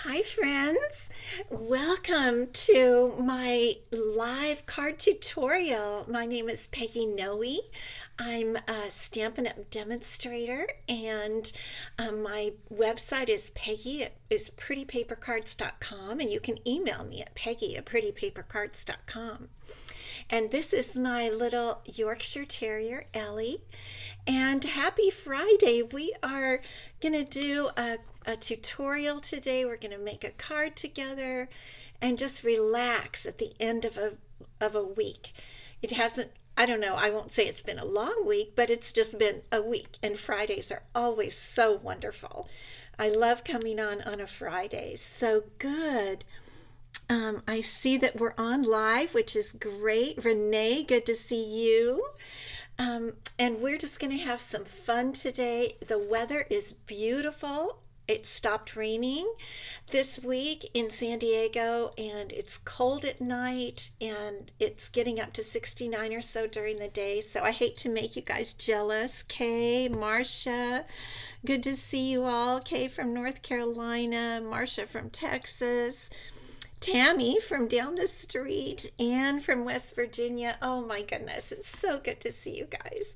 Hi, friends. Welcome to my live card tutorial. My name is Peggy Noe. I'm a Stampin' Up! Demonstrator, and my website is prettypapercards.com, and you can email me at peggy@prettypapercards.com. And this is my little Yorkshire Terrier, Ellie. And happy Friday. We are going to do a tutorial today. We're going to make a card together and just relax at the end of a week. It hasn't, I don't know, I won't say it's been a long week, but it's just been a week. And Fridays are always so wonderful. I love coming on a Friday. So good. I see that we're on live, which is great. Renee, good to see you. And we're just going to have some fun today. The weather is beautiful. It stopped raining this week in San Diego, and it's cold at night, and it's getting up to 69 or so during the day. So I hate to make you guys jealous. Kay, Marcia, good to see you all. Kay from North Carolina, Marcia from Texas. Tammy from down the street, Anne from West Virginia. Oh my goodness, it's so good to see you guys.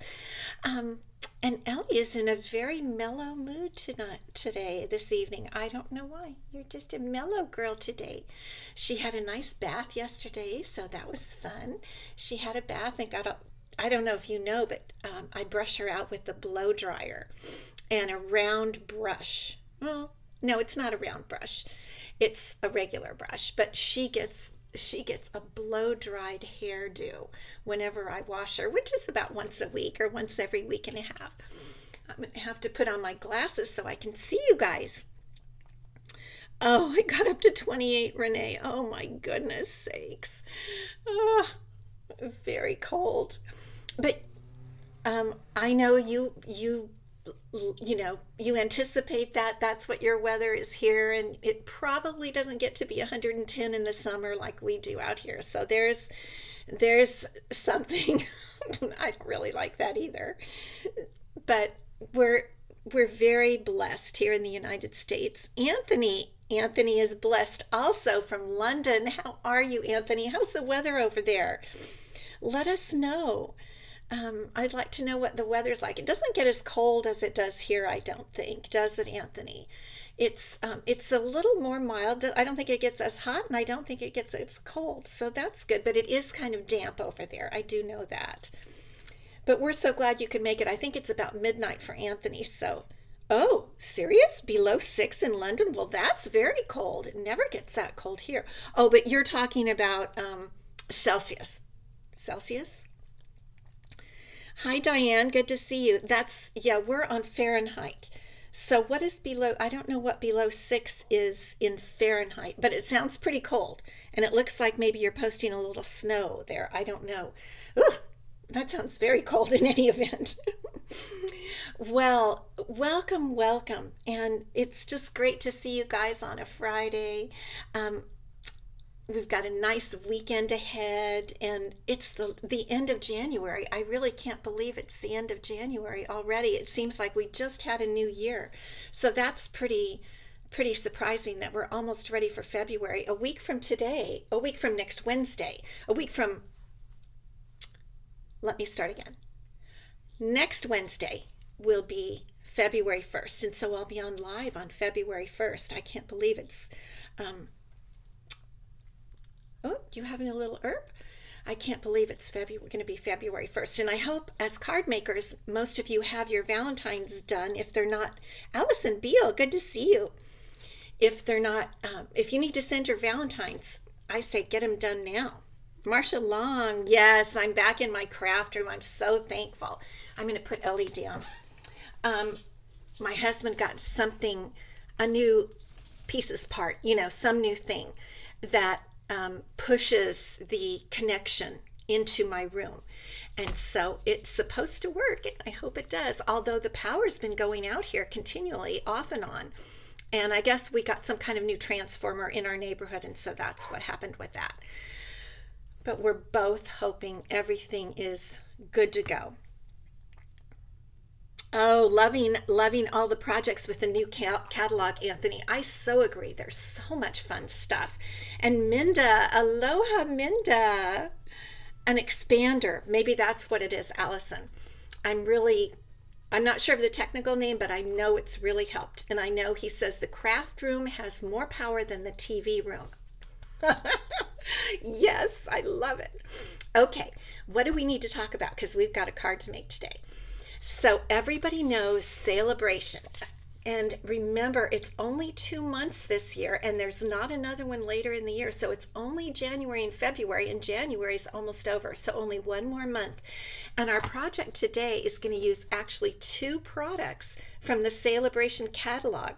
And Ellie is in a very mellow mood this evening. I don't know why. You're just a mellow girl today. She had a nice bath yesterday, so that was fun. She had a bath and I don't know if you know, but I brush her out with the blow dryer and a round brush. Well, no, it's not a round brush. It's a regular brush, but she gets a blow dried hairdo whenever I wash her, which is about once a week or once every week and a half. I'm going to have to put on my glasses so I can see you guys. Oh, it got up to 28, Renee. Oh my goodness sakes. Oh, very cold. But I know you anticipate that that's what your weather is here, and it probably doesn't get to be 110 in the summer like we do out here. So there's something. I don't really like that either, but we're very blessed here in the United States. Anthony is blessed also from London. How are you, Anthony? How's the weather over there? Let us know. I'd like to know what the weather's like. It doesn't get as cold as it does here, I don't think, does it, Anthony? It's a little more mild. I don't think it gets as hot, and I don't think it gets as cold, so that's good. But it is kind of damp over there. I do know that. But we're so glad you could make it. I think it's about midnight for Anthony. So, oh, serious? Below 6 in London? Well, that's very cold. It never gets that cold here. Oh, but you're talking about Celsius. Celsius? Hi, Diane. Good to see you. Yeah, we're on Fahrenheit. So, what is below? I don't know what below 6 is in Fahrenheit, but it sounds pretty cold. And it looks like maybe you're posting a little snow there. I don't know. Ugh, that sounds very cold in any event. Well, welcome, welcome. And it's just great to see you guys on a Friday. Um, we've got a nice weekend ahead, and it's the end of January. I really can't believe it's the end of January already. It seems like we just had a new year. So that's pretty surprising that we're almost ready for February. A week from today, a week from next Wednesday, a week from let me start again. Next Wednesday will be February 1st, and so I'll be on live on February 1st. I can't believe it's oh, you having a little herp? I can't believe it's February. We're going to be February 1st. And I hope, as card makers, most of you have your Valentine's done. If they're not, Allison Beal, good to see you. If they're not, if you need to send your Valentines, I say get them done now. Marcia Long, yes, I'm back in my craft room. I'm so thankful. I'm going to put Ellie down. My husband got something, a new pieces part, some new thing that pushes the connection into my room. And so it's supposed to work, and I hope it does. Although the power's been going out here continually, off and on. And I guess we got some kind of new transformer in our neighborhood, and so that's what happened with that. But we're both hoping everything is good to go. Oh, loving all the projects with the new catalog, Anthony. I so agree. There's so much fun stuff. And Minda, aloha, Minda. An expander. Maybe that's what it is, Allison. I'm really, I'm not sure of the technical name, but I know it's really helped. And I know he says the craft room has more power than the TV room. Yes, I love it. Okay, what do we need to talk about? Because we've got a card to make today. So everybody knows Celebration. And remember, it's only 2 months this year, and there's not another one later in the year. So it's only January and February, and January is almost over. So only one more month. And our project today is going to use actually two products from the Celebration catalog.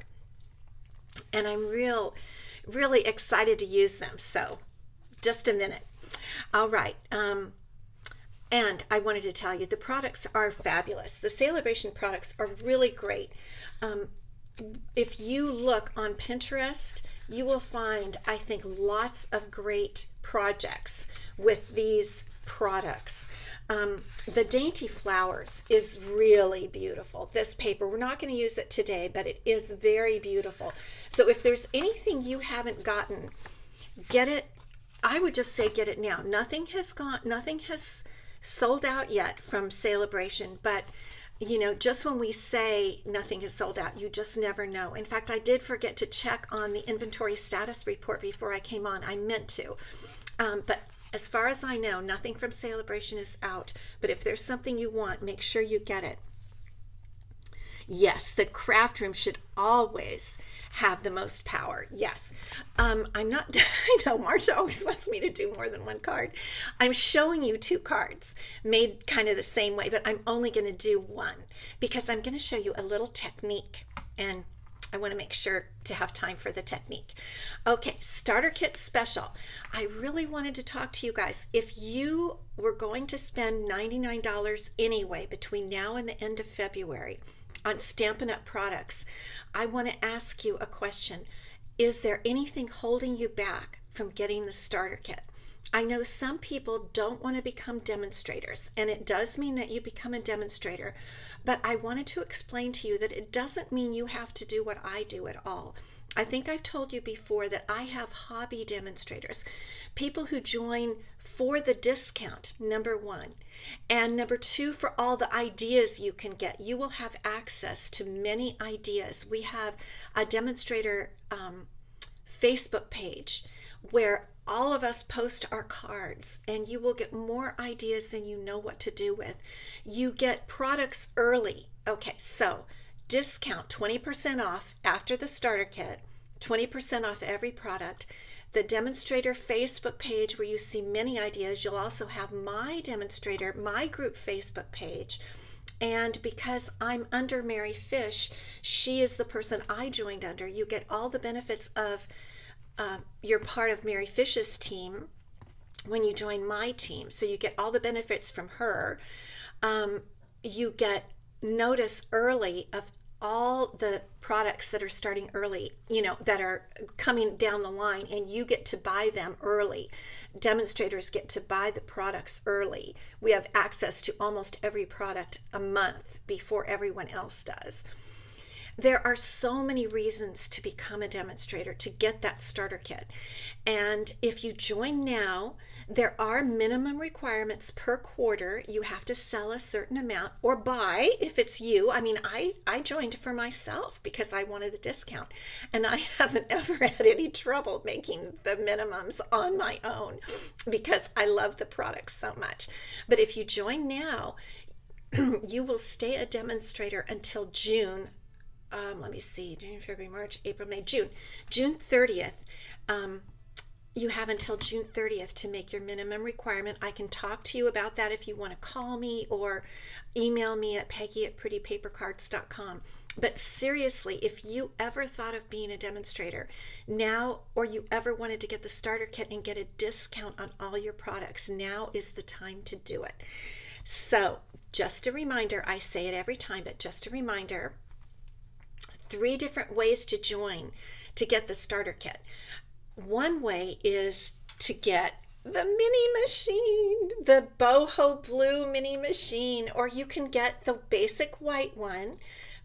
And I'm really excited to use them. So just a minute. All right. And I wanted to tell you the products are fabulous. The Celebration products are really great. If you look on Pinterest, you will find, I think, lots of great projects with these products. The Dainty Flowers is really beautiful. This paper, we're not going to use it today, but it is very beautiful. So if there's anything you haven't gotten, get it. I would just say get it now. Nothing has sold out yet from Celebration, but you know, just when we say nothing is sold out, you just never know. In fact, I did forget to check on the inventory status report before I came on. I meant to. But as far as I know, nothing from Celebration is out. But if there's something you want, make sure you get it. Yes, the craft room should always have the most power. Yes. I'm not, I know Marsha always wants me to do more than one card. I'm showing you two cards made kind of the same way, but I'm only going to do one because I'm going to show you a little technique, and I want to make sure to have time for the technique. Okay, starter kit special. I really wanted to talk to you guys. If you were going to spend $99 anyway between now and the end of February on Stampin' Up products, I want to ask you a question. Is there anything holding you back from getting the starter kit? I know some people don't want to become demonstrators, and it does mean that you become a demonstrator, but I wanted to explain to you that it doesn't mean you have to do what I do at all. I think I've told you before that I have hobby demonstrators, people who join for the discount, number one, and number two, for all the ideas you can get. You will have access to many ideas. We have a demonstrator Facebook page where all of us post our cards, and you will get more ideas than you know what to do with. You get products early. Okay, so discount 20% off after the starter kit, 20% off every product. The demonstrator Facebook page where you see many ideas. You'll also have my demonstrator, my group Facebook page. And because I'm under Mary Fish, she is the person I joined under. You get all the benefits of you're part of Mary Fish's team when you join my team. So you get all the benefits from her. You get notice early of all the products that are starting early, you know, that are coming down the line, and you get to buy them early. Demonstrators get to buy the products early. We have access to almost every product a month before everyone else does. There are so many reasons to become a demonstrator, to get that starter kit. And if you join now, there are minimum requirements per quarter. You have to sell a certain amount or buy if it's you. I mean, I joined for myself because I wanted the discount, and I haven't ever had any trouble making the minimums on my own because I love the products so much. But if you join now, you will stay a demonstrator until June. Let me see, January, February, March, April, May, June 30th. You have until June 30th to make your minimum requirement. I can talk to you about that if you want to call me or email me at peggy@prettypapercards.com. But seriously, if you ever thought of being a demonstrator now, or you ever wanted to get the starter kit and get a discount on all your products, now is the time to do it. So just a reminder, I say it every time, but just a reminder, 3 different ways to join to get the starter kit. One way is to get The mini machine, the boho blue mini machine, or you can get the basic white one.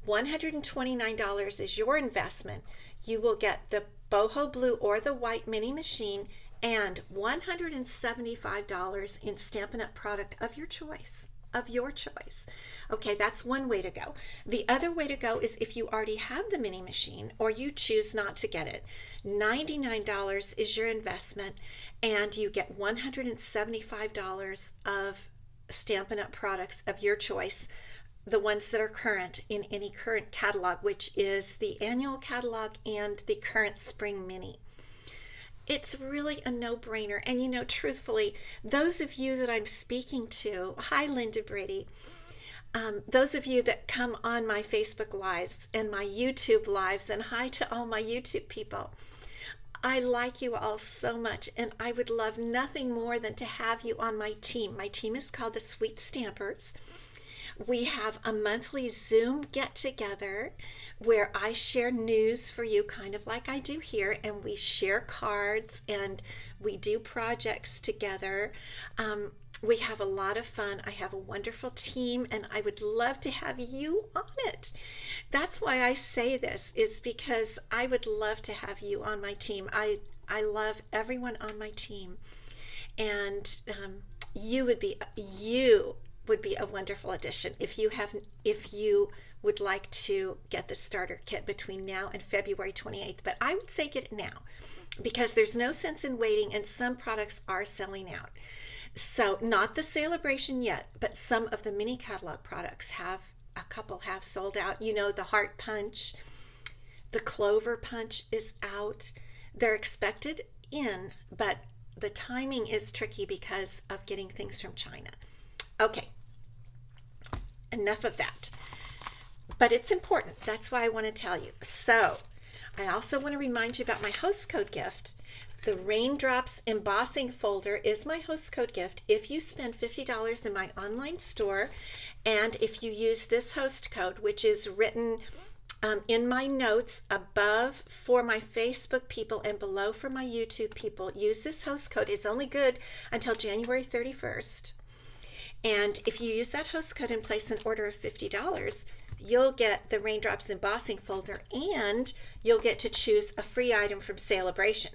$129 is your investment. You will get the boho blue or the white mini machine and $175 in Stampin' Up! Product of your choice. Of your choice. Okay, that's one way to go. The other way to go is if you already have the mini machine or you choose not to get it. $99 is your investment and you get $175 of Stampin' Up! Products of your choice, the ones that are current in any current catalog, which is the annual catalog and the current spring mini. It's really a no-brainer. And you know, truthfully, those of you that I'm speaking to, hi Linda Brady, those of you that come on my Facebook Lives and my YouTube Lives, and hi to all my YouTube people, I like you all so much, and I would love nothing more than to have you on my team. My team is called the Sweet Stampers. We have a monthly Zoom get-together where I share news for you, kind of like I do here, and we share cards and we do projects together. We have a lot of fun. I have a wonderful team, and I would love to have you on it. That's why I say this, is because I would love to have you on my team. I love everyone on my team, and you would be a wonderful addition if you would like to get the starter kit between now and February 28th. But I would say get it now because there's no sense in waiting, and some products are selling out. So not the celebration yet, but some of the mini catalog products have sold out. You know, the heart punch, the clover punch is out. They're expected in, but the timing is tricky because of getting things from China. Okay, enough of that. But it's important. That's why I want to tell you. So I also want to remind you about my host code gift. The Raindrops embossing folder is my host code gift. If you spend $50 in my online store, and if you use this host code, which is written in my notes above for my Facebook people and below for my YouTube people, use this host code. It's only good until January 31st. And if you use that host code and place an order of $50, you'll get the Raindrops embossing folder, and you'll get to choose a free item from Celebration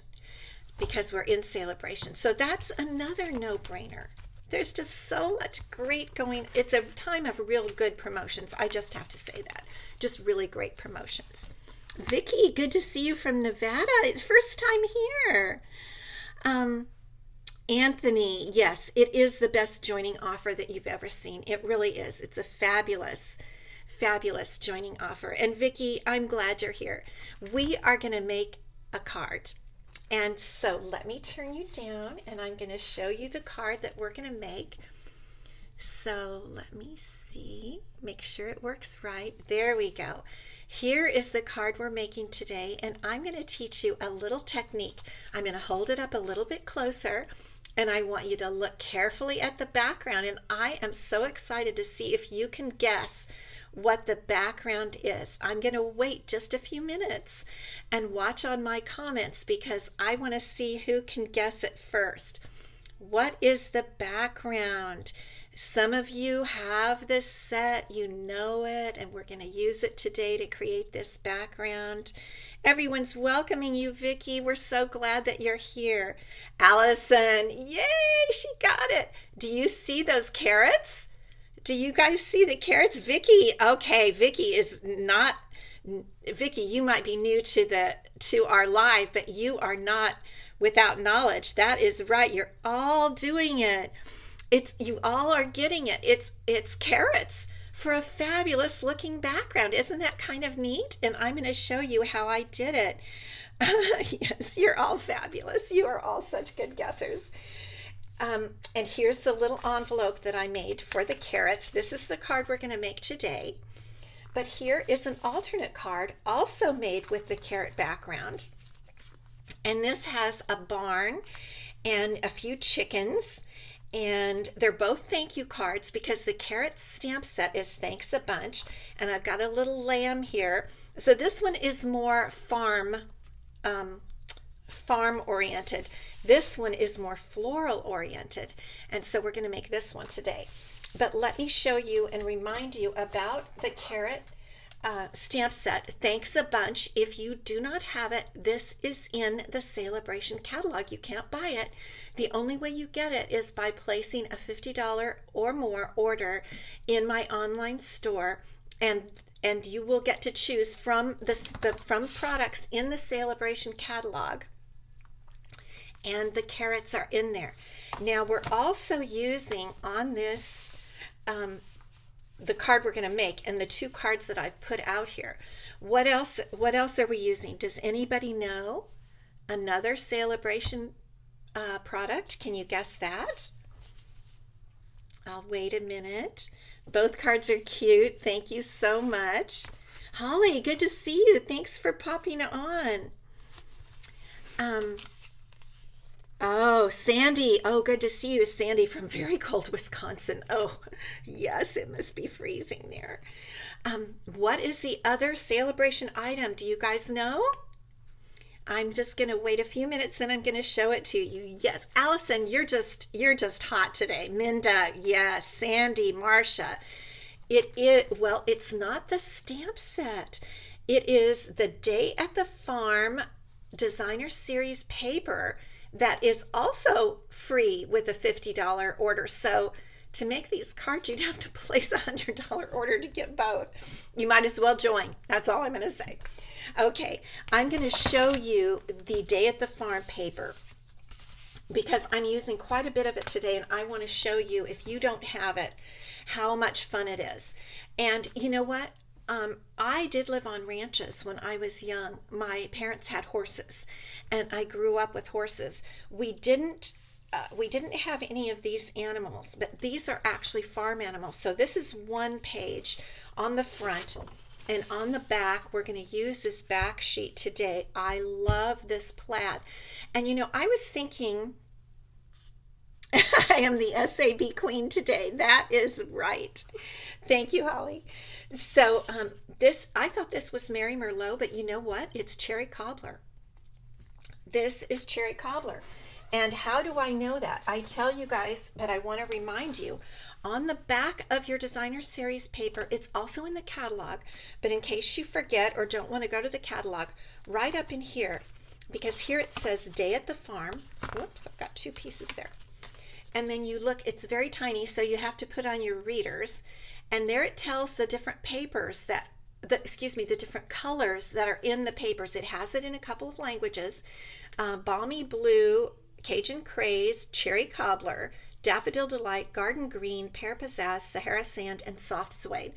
because we're in Celebration. So that's another no-brainer. There's just so much great going. It's a time of real good promotions. I just have to say that. Just really great promotions. Vicki, good to see you from Nevada. It's first time here. Anthony, yes, it is the best joining offer that you've ever seen. It really is. It's a fabulous, fabulous joining offer. And Vicki, I'm glad you're here. We are going to make a card. And so let me turn you down, and I'm going to show you the card that we're going to make. So let me see, make sure it works right. There we go. Here is the card we're making today, and I'm going to teach you a little technique. I'm going to hold it up a little bit closer, and I want you to look carefully at the background, and I am so excited to see if you can guess what the background is. I'm going to wait just a few minutes and watch on my comments because I want to see who can guess it first. What is the background? Some of you have this set, you know it, and we're going to use it today to create this background. Everyone's welcoming you, Vicki. We're so glad that you're here. Allison, yay, she got it. Do you see those carrots? Do you guys see the carrots? Vicki, okay, Vicki is not, Vicki, you might be new to our live, but you are not without knowledge. That is right. You're all doing it. You all are getting it. It's carrots for a fabulous looking background. Isn't that kind of neat? And I'm going to show you how I did it. Yes, you're all fabulous. You are all such good guessers. And here's the little envelope that I made for the carrots. This is the card we're going to make today. But here is an alternate card also made with the carrot background. And this has a barn and a few chickens. And they're both thank you cards because the carrot stamp set is thanks a bunch. And I've got a little lamb here. So this one is more farm farm oriented. This one is more floral oriented. And so we're going to make this one today. But let me show you and remind you about the carrot stamp set. Thanks a bunch. If you do not have it, this is in the Celebration catalog. You can't buy it. The only way you get it is by placing a $50 or more order in my online store, and you will get to choose from from products in the Celebration catalog, and the carrots are in there. Now we're also using on this the card we're going to make, and the two cards that I've put out here. What else are we using? Does anybody know another Celebration product? Can you guess that? I'll wait a minute. Both cards are cute. Thank you so much. Holly, good to see you. Thanks for popping on. Oh, Sandy. Oh, good to see you, Sandy from very cold Wisconsin. Oh, yes, it must be freezing there. What is the other Celebration item? Do you guys know? I'm just going to wait a few minutes and I'm going to show it to you. Yes, Allison, you're just hot today. Minda, yes, Sandy, Marcia. Well, it's not the stamp set. It is the Day at the Farm Designer Series paper that is also free with a $50 order. So to make these cards, you'd have to place a $100 order to get both. You might as well join. That's all I'm going to say. Okay, I'm going to show you the Day at the Farm paper because I'm using quite a bit of it today, and I want to show you, if you don't have it, how much fun it is. And you know what? I did live on ranches when I was young. My parents had horses, and I grew up with horses. We didn't have any of these animals, but these are actually farm animals. So this is one page on the front, and on the back, we're going to use this back sheet today. I love this plaid. And you know, I was thinking, I am the SAB queen today. That is right. Thank you, Holly. So I thought this was Mary Merlot, but you know what? It's cherry cobbler. This is cherry cobbler. And how do I know that? I tell you guys, but I want to remind you, on the back of your Designer Series paper, it's also in the catalog, but in case you forget or don't want to go to the catalog, right up in here, because here it says Day at the Farm. Whoops, I've got two pieces there. And then you look, it's very tiny, so you have to put on your readers. And there it tells the different papers the different colors that are in the papers. It has it in a couple of languages. Balmy Blue, Cajun Craze, Cherry Cobbler, Daffodil Delight, Garden Green, Pear Pizzazz, Sahara Sand, and Soft Suede.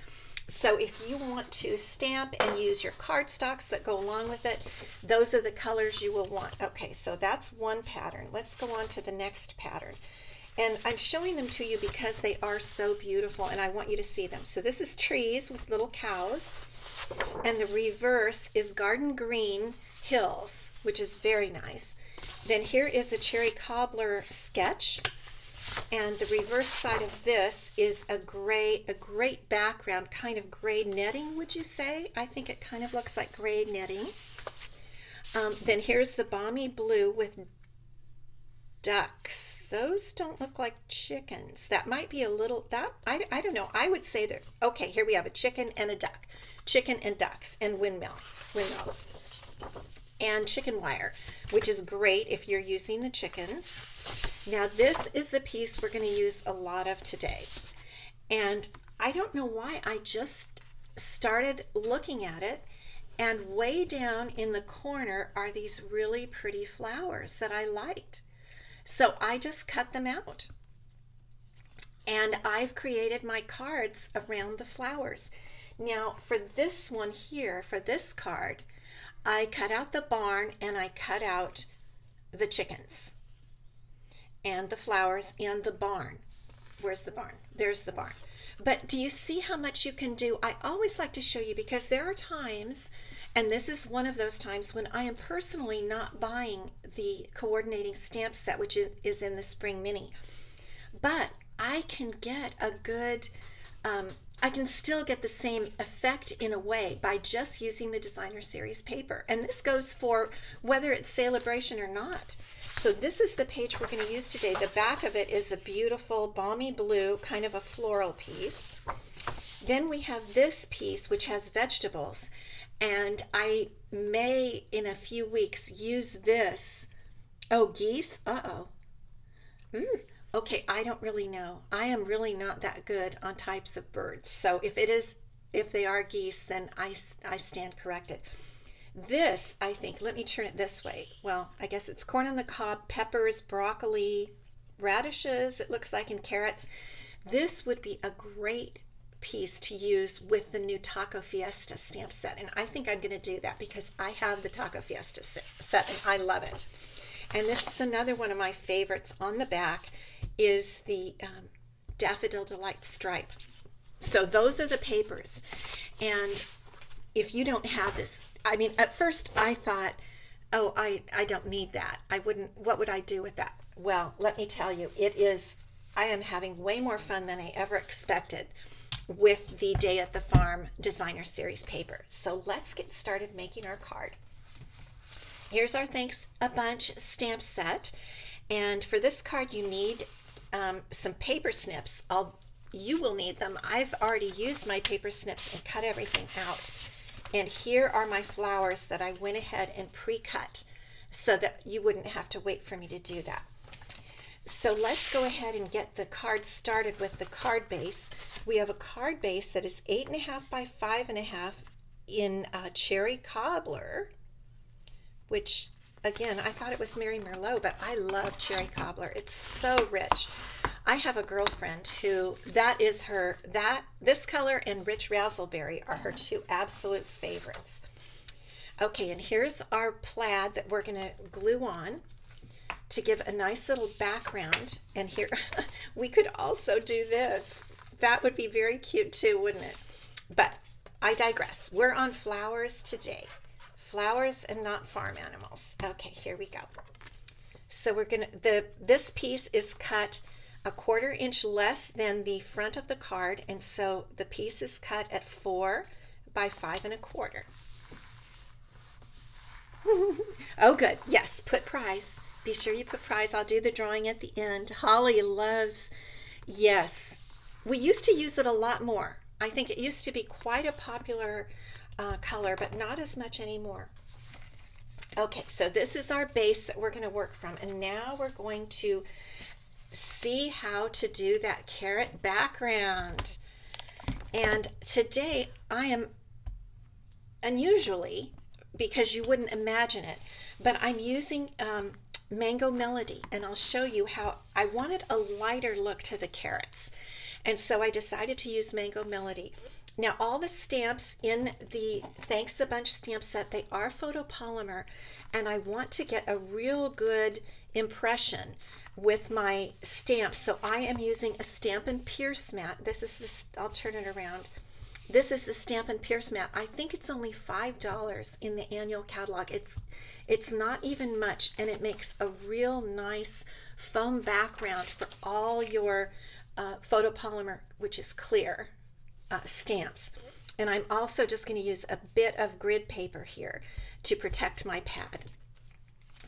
So if you want to stamp and use your cardstocks that go along with it, those are the colors you will want. Okay, so that's one pattern. Let's go on to the next pattern. And I'm showing them to you because they are so beautiful and I want you to see them. So this is trees with little cows, and the reverse is Garden Green Hills, which is very nice. Then here is a cherry cobbler sketch, and the reverse side of this is a great background, kind of gray netting, would you say? I think it kind of looks like gray netting. Then here's the Balmy Blue with ducks. Those don't look like chickens. That might be a little, I don't know. I would say that, okay, here we have a chicken and a duck. Chicken and ducks and windmills. And chicken wire, which is great if you're using the chickens. Now this is the piece we're going to use a lot of today. And I don't know why, I just started looking at it, and way down in the corner are these really pretty flowers that I liked. So I just cut them out, and I've created my cards around the flowers. Now for this one here, for this card, I cut out the barn and I cut out the chickens and the flowers and the barn. Where's the barn? There's the barn. But do you see how much you can do? I always like to show you because there are times, and this is one of those times, when I am personally not buying the coordinating stamp set, which is in the Spring Mini. But I can get a good I can still get the same effect in a way by just using the designer series paper. And this goes for whether it's celebration or not. So this is the page we're going to use today. The back of it is a beautiful balmy blue, kind of a floral piece. Then we have this piece which has vegetables, and I may in a few weeks use this. Oh, geese? Uh-oh. Okay, I don't really know. I am really not that good on types of birds. So if they are geese, then I stand corrected. This, I think, let me turn it this way. Well, I guess it's corn on the cob, peppers, broccoli, radishes, it looks like, and carrots. This would be a great piece to use with the new Taco Fiesta stamp set. And I think I'm going to do that because I have the Taco Fiesta set and I love it. And this is another one of my favorites on the back is the Daffodil Delight stripe. So those are the papers. And if you don't have this, I mean, at first I thought, oh, I don't need that. I wouldn't, what would I do with that? Well, let me tell you, I am having way more fun than I ever expected with the Day at the Farm Designer Series paper. So let's get started making our card. Here's our Thanks a Bunch stamp set. And for this card, you need some paper snips. You will need them. I've already used my paper snips and cut everything out. And here are my flowers that I went ahead and pre-cut so that you wouldn't have to wait for me to do that. So let's go ahead and get the card started with the card base. We have a card base that is 8.5 by 5.5 in Cherry Cobbler, which again, I thought it was Mary Merlot, but I love Cherry Cobbler. It's so rich. I have a girlfriend who this color and Rich Razzleberry are her two absolute favorites. Okay, and here's our plaid that we're going to glue on to give a nice little background. And here, we could also do this. That would be very cute too, wouldn't it? But I digress. We're on flowers today. Flowers and not farm animals. Okay, here we go. So we're gonna, this piece is cut 1/4 inch less than the front of the card, and so the piece is cut at 4 by 5 1/4. Oh, good. Yes, put prize. Be sure you put prize. I'll do the drawing at the end. Holly loves, yes. We used to use it a lot more. I think it used to be quite a popular color, but not as much anymore. Okay, so this is our base that we're going to work from, and now we're going to see how to do that carrot background. And today I am unusually, because you wouldn't imagine it, but I'm using Mango Melody, and I'll show you how I wanted a lighter look to the carrots, and so I decided to use Mango Melody. Now, all the stamps in the Thanks a Bunch stamp set, they are photopolymer, and I want to get a real good impression with my stamps. So I am using a Stampin' Pierce mat. This is this, I'll turn it around. This is the Stampin' Pierce mat. I think it's only $5 in the annual catalog. It's not even much, and it makes a real nice foam background for all your photopolymer, which is clear, stamps. And I'm also just going to use a bit of grid paper here to protect my pad.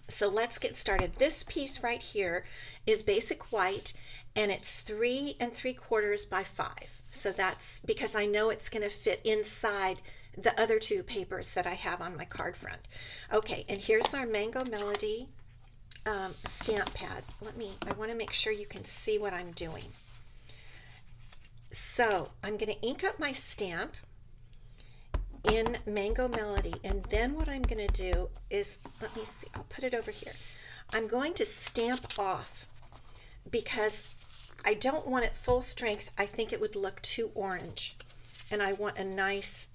So let's get started. This piece right here is basic white, and it's 3 3/4 by 5. So that's because I know it's going to fit inside the other two papers that I have on my card front. Okay, and here's our Mango Melody stamp pad. I want to make sure you can see what I'm doing. So I'm going to ink up my stamp in Mango Melody, and then what I'm going to do is, let me see, I'll put it over here. I'm going to stamp off because I don't want it full strength. I think it would look too orange, and I want a nice,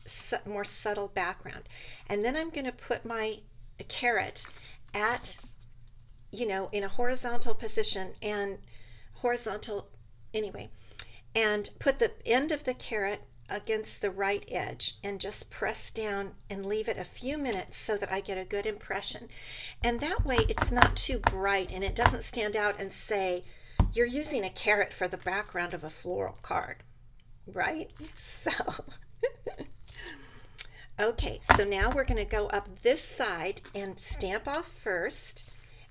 more subtle background. And then I'm going to put my carrot at, in a horizontal position, and and put the end of the carrot against the right edge and just press down and leave it a few minutes so that I get a good impression. And that way it's not too bright and it doesn't stand out and say you're using a carrot for the background of a floral card. right? So, okay, so now we're going to go up this side and stamp off first,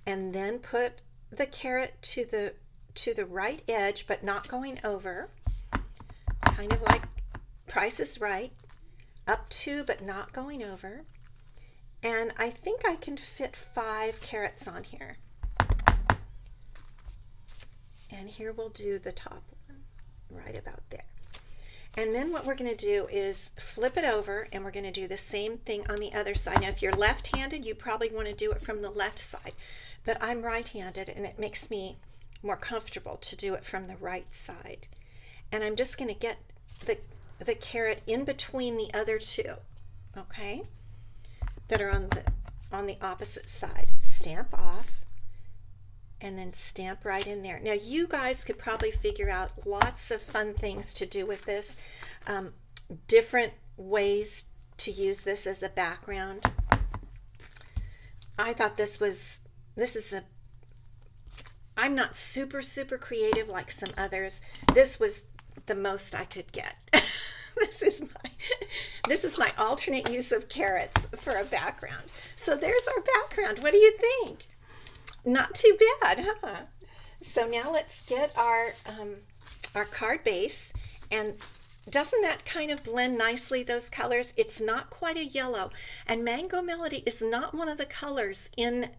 and then put the carrot to the right edge, but not going over, kind of like Price is Right, up to but not going over. And I think I can fit 5 carrots on here. And here we'll do the top one, right about there. And then what we're going to do is flip it over, and we're going to do the same thing on the other side. Now, if you're left-handed, you probably want to do it from the left side, but I'm right-handed, and it makes me more comfortable to do it from the right side. And I'm just going to get the carrot in between the other two, okay, that are on the opposite side. Stamp off, and then stamp right in there. Now, you guys could probably figure out lots of fun things to do with this, different ways to use this as a background. I thought I'm not super creative like some others. This was the most I could get. This is my alternate use of carrots for a background. So there's our background. What do you think? Not too bad, huh? So now let's get our card base, and doesn't that kind of blend nicely, those colors? It's not quite a yellow, and Mango Melody is not one of the colors in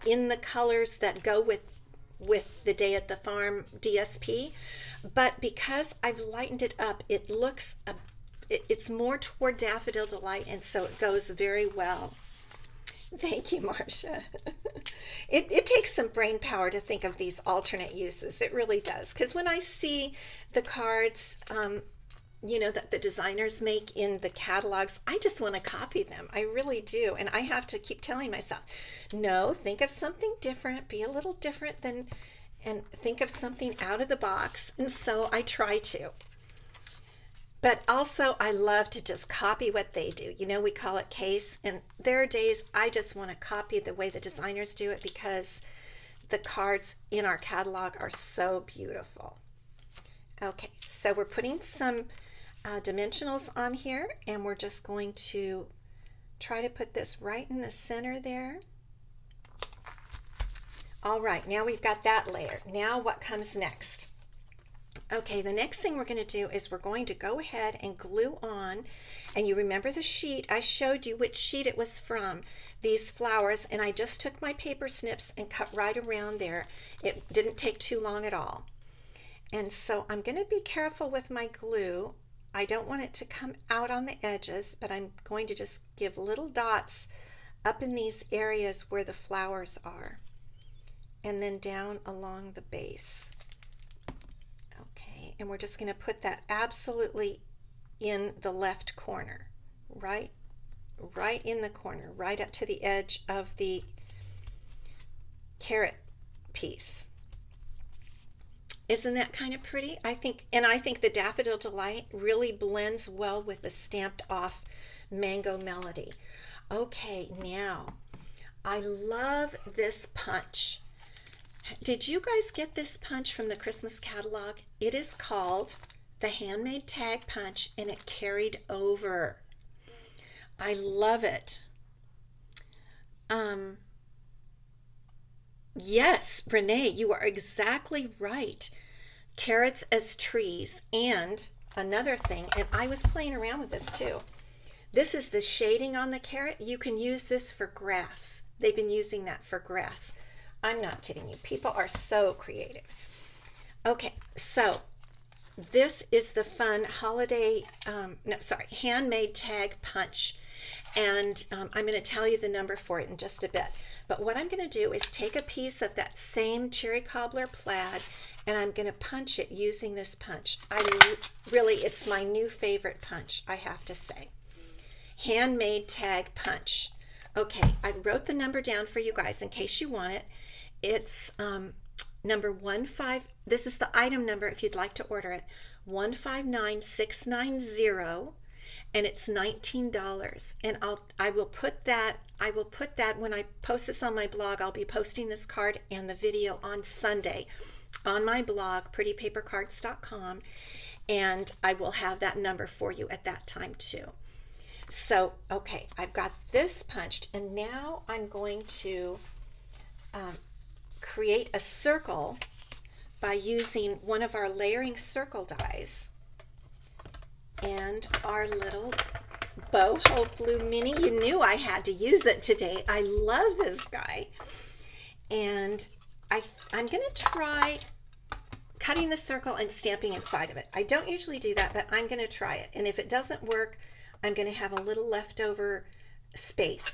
the colors that go with the Day at the Farm DSP, but because I've lightened it up, it looks it's more toward Daffodil Delight, and so it goes very well. Thank you, Marcia. It takes some brain power to think of these alternate uses. It really does. Because when I see the cards, that the designers make in the catalogs, I just want to copy them. I really do. And I have to keep telling myself, no, think of something different, be a little different and think of something out of the box. And so I try to. But also, I love to just copy what they do. We call it case, and there are days I just want to copy the way the designers do it because the cards in our catalog are so beautiful. Okay, so we're putting some dimensionals on here, and we're just going to try to put this right in the center there. All right, now we've got that layer. Now what comes next? Okay, the next thing we're going to do is we're going to go ahead and glue on, and you remember the sheet, I showed you which sheet it was from, these flowers, and I just took my paper snips and cut right around there. It didn't take too long at all. And so I'm going to be careful with my glue. I don't want it to come out on the edges, but I'm going to just give little dots up in these areas where the flowers are, and then down along the base. Okay, and we're just going to put that absolutely in the left corner, right in the corner, right up to the edge of the carrot piece. Isn't that kind of pretty? I think the Daffodil Delight really blends well with the stamped off Mango Melody. Okay, now I love this punch. Did you guys get this punch from the Christmas catalog? It is called the Handmade Tag Punch, and it carried over. I love it. Yes, Renee, you are exactly right. Carrots as trees. And another thing, and I was playing around with this too. This is the shading on the carrot. You can use this for grass. They've been using that for grass. I'm not kidding you. People are so creative. Okay, so this is the fun holiday, handmade tag punch. And I'm going to tell you the number for it in just a bit. But what I'm going to do is take a piece of that same cherry cobbler plaid, and I'm going to punch it using this punch. It's my new favorite punch, I have to say. Handmade tag punch. Okay, I wrote the number down for you guys in case you want it. It's number 15. This is the item number if you'd like to order it. 159690, and it's $19. And I will put that when I post this on my blog. I'll be posting this card and the video on Sunday on my blog, prettypapercards.com. and I will have that number for you at that time too. So, okay, I've got this punched, and now I'm going to create a circle by using one of our layering circle dies and our little Boho Blue Mini. You knew I had to use it today. I love this guy. And I'm going to try cutting the circle and stamping inside of it. I don't usually do that, but I'm going to try it. And if it doesn't work, I'm going to have a little leftover space.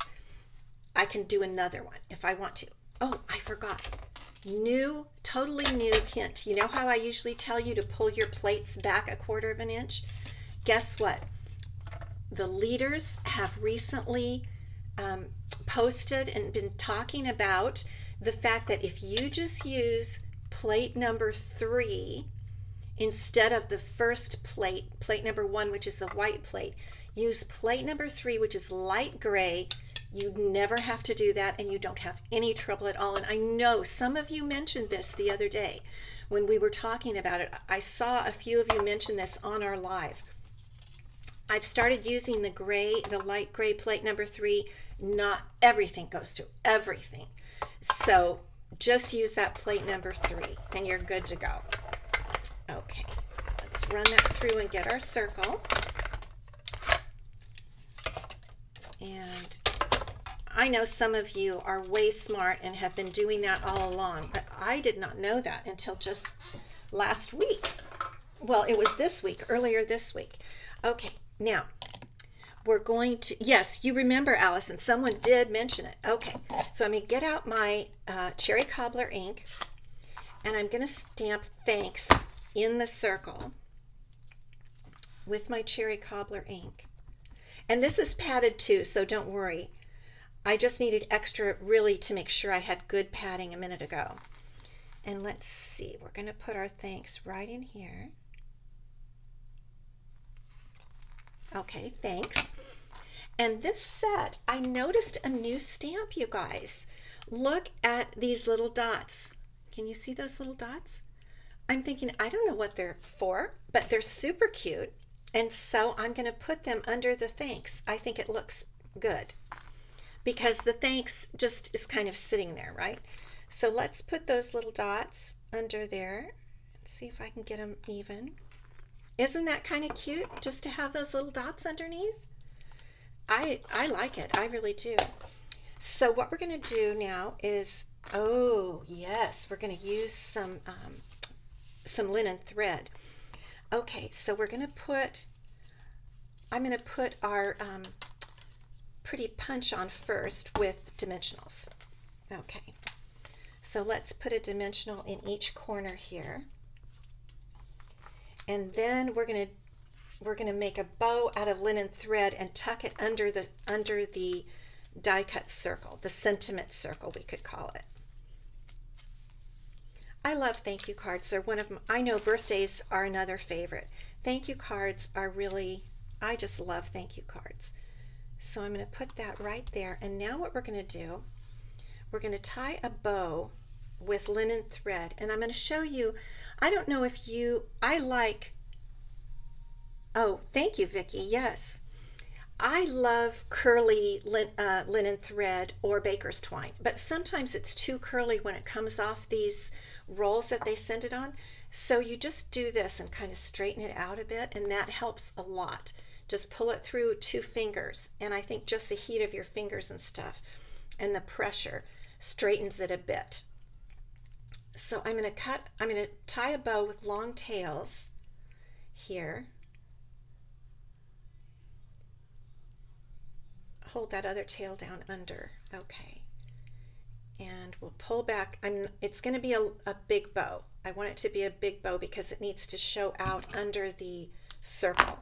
I can do another one if I want to. Oh, I forgot. Totally new hint. You know how I usually tell you to pull your plates back 1/4 inch? Guess what? The leaders have recently posted and been talking about the fact that if you just use plate number 3 instead of the first plate number 1, which is the white plate, use plate number 3, which is light gray. You never have to do that, and you don't have any trouble at all. And I know some of you mentioned this the other day when we were talking about it. I saw a few of you mention this on our live. I've started using the light gray plate number 3. Not everything goes through everything. So just use that plate number 3 and you're good to go. Okay, let's run that through and get our circle. And I know some of you are way smart and have been doing that all along, but I did not know that until just last week. Well, it was this week, earlier this week. Okay, now we're going to, yes, you remember, Allison, someone did mention it. Okay, so I'm going to get out my cherry cobbler ink, and I'm going to stamp thanks in the circle with my cherry cobbler ink. And this is padded too, so don't worry. I just needed extra really to make sure I had good padding a minute ago. And let's see, we're going to put our thanks right in here. Okay, thanks. And this set, I noticed a new stamp, you guys. Look at these little dots. Can you see those little dots? I'm thinking, I don't know what they're for, but they're super cute. And so I'm going to put them under the thanks. I think it looks good because the thanks just is kind of sitting there, right? So let's put those little dots under there and see if I can get them even. Isn't that kind of cute just to have those little dots underneath? I like it. I really do. So what we're going to do now is, oh yes, we're going to use some linen thread. Okay, so I'm going to put our pretty punch on first with dimensionals. Okay, so let's put a dimensional in each corner here. And then we're going to make a bow out of linen thread and tuck it under the die cut circle, the sentiment circle we could call it. I love thank you cards. They're one of them. I know birthdays are another favorite. Thank you cards are really, I just love thank you cards. So I'm going to put that right there. And now what we're going to do, we're going to tie a bow with linen thread. And I'm going to show you, I don't know if oh, thank you, Vicki. Yes. I love curly linen thread or baker's twine, but sometimes it's too curly when it comes off these rolls that they send it on. So you just do this and kind of straighten it out a bit, and that helps a lot. Just pull it through 2 fingers, and I think just the heat of your fingers and stuff and the pressure straightens it a bit. So I'm going to tie a bow with long tails here. Hold that other tail down under. Okay. And we'll pull back. It's going to be a big bow. I want it to be a big bow because it needs to show out under the circle.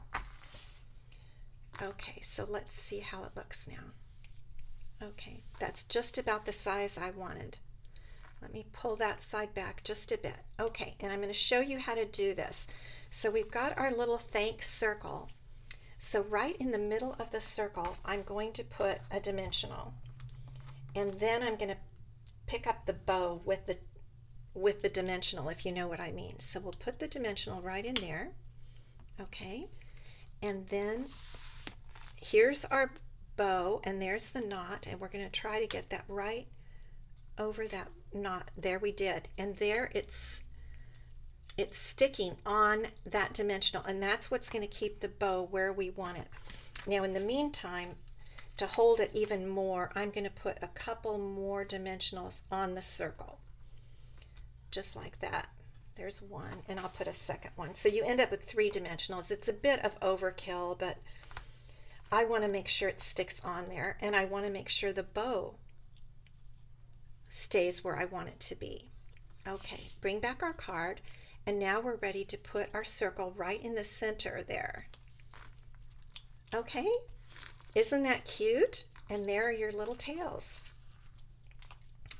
Okay, so let's see how it looks now. Okay, that's just about the size I wanted. Let me pull that side back just a bit. Okay, and I'm going to show you how to do this. So we've got our little thanks circle. So right in the middle of the circle, I'm going to put a dimensional. And then I'm going to pick up the bow with the dimensional, if you know what I mean. So we'll put the dimensional right in there. Okay, and then here's our bow, and there's the knot, and we're going to try to get that right over that knot. There we did, and there it's sticking on that dimensional, and that's what's going to keep the bow where we want it. Now in the meantime, to hold it even more, I'm going to put a couple more dimensionals on the circle, just like that. There's one, and I'll put a second one. So you end up with 3 dimensionals. It's a bit of overkill, but I want to make sure it sticks on there, and I want to make sure the bow stays where I want it to be. Okay, bring back our card, and now we're ready to put our circle right in the center there. Okay, isn't that cute? And there are your little tails.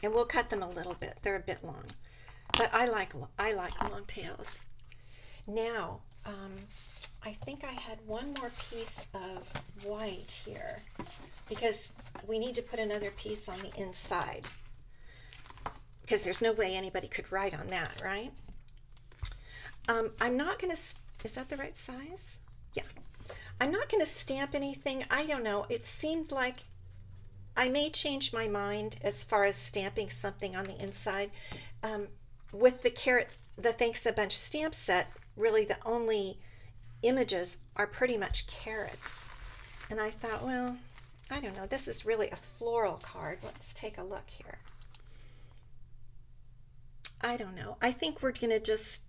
And we'll cut them a little bit. They're a bit long, but I like long tails. Now, I think I had one more piece of white here because we need to put another piece on the inside, because there's no way anybody could write on that, right? I'm not going to, is that the right size? Yeah. I'm not going to stamp anything. I don't know. It seemed like I may change my mind as far as stamping something on the inside. With the Thanks a Bunch stamp set, really the only images are pretty much carrots. And I thought, well, I don't know. This is really a floral card. Let's take a look here. I don't know. I think we're just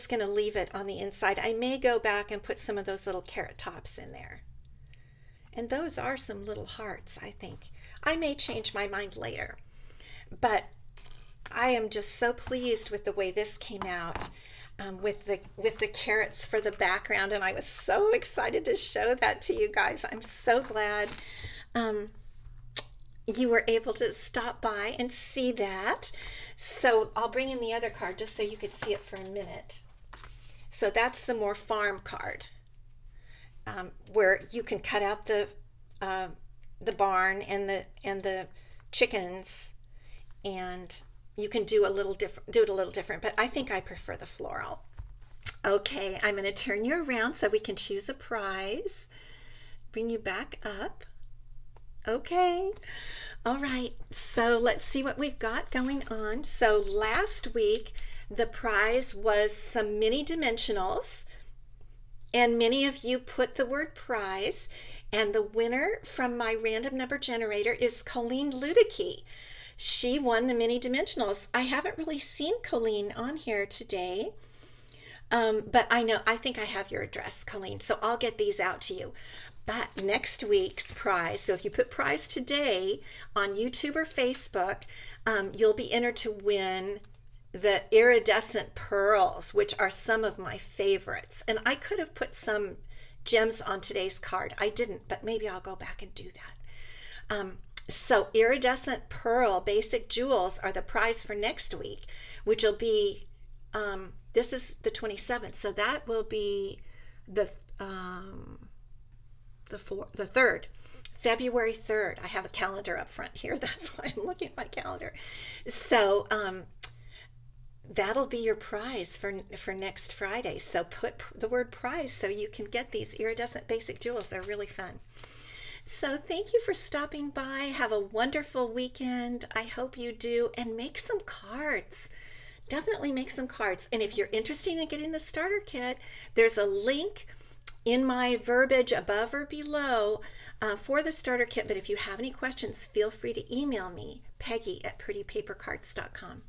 going to leave it on the inside. I may go back and put some of those little carrot tops in there. And those are some little hearts, I think. I may change my mind later. But I am just so pleased with the way this came out, with the carrots for the background, and I was so excited to show that to you guys. I'm so glad you were able to stop by and see that. So I'll bring in the other card just so you could see it for a minute. So that's the more farm card, where you can cut out the barn and the chickens, and you can do it a little different, but I think I prefer the floral. Okay, I'm going to turn you around so we can choose a prize. Bring you back up. Okay. All right, so let's see what we've got going on. So last week, the prize was some mini dimensionals, and many of you put the word prize, and the winner from my random number generator is Colleen Ludicky. She won the mini dimensionals. I haven't really seen Colleen on here today, but I think I have your address, Colleen, so I'll get these out to you. But next week's prize, so if you put prize today on YouTube or Facebook, you'll be entered to win the iridescent pearls, which are some of my favorites. And I could have put some gems on today's card. I didn't, but maybe I'll go back and do that. So iridescent pearl basic jewels are the prize for next week, which will be, this is the 27th, so that will be the 3rd, February 3rd. I have a calendar up front here. That's why I'm looking at my calendar. So that'll be your prize for next Friday. So put the word prize so you can get these iridescent basic jewels. They're really fun. So thank you for stopping by. Have a wonderful weekend. I hope you do. And make some cards. Definitely make some cards. And if you're interested in getting the starter kit, there's a link in my verbiage above or below for the starter kit. But if you have any questions, feel free to email me, Peggy@prettypapercards.com.